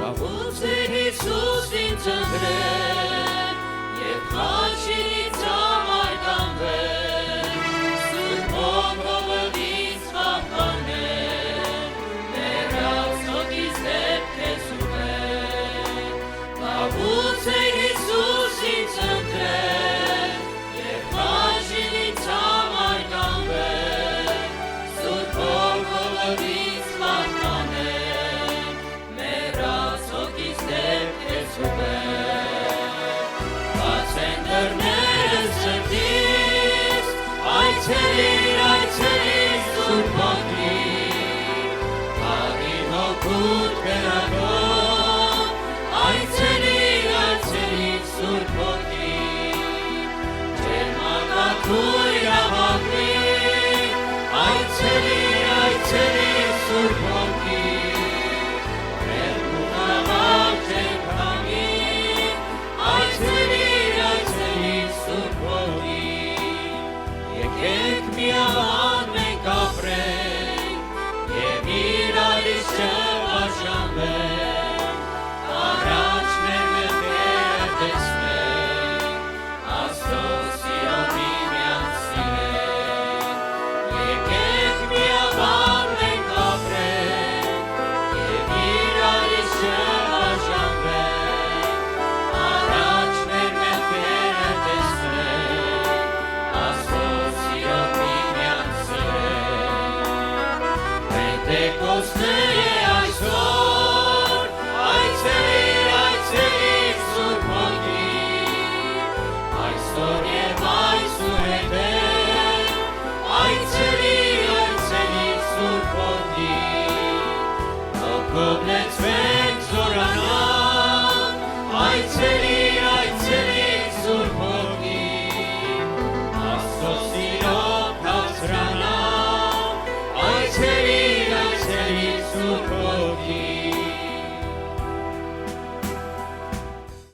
Աղուց է Հիսուս ինձ ընտրել և խաչից համար կանվել, Սուրբ ոգով ինձ պահպանել, մեռած հոգիս դեպ քեզ ուղղել։ Աղուց է Հիսուս ինձ ընտրել և խաչից համար կանվել, Սուրբ ոգով ինձ պահպանել, մեռած հոգիս դեպ քեզ ուղղել։ Բացեն դռներս սրտիս, այցելի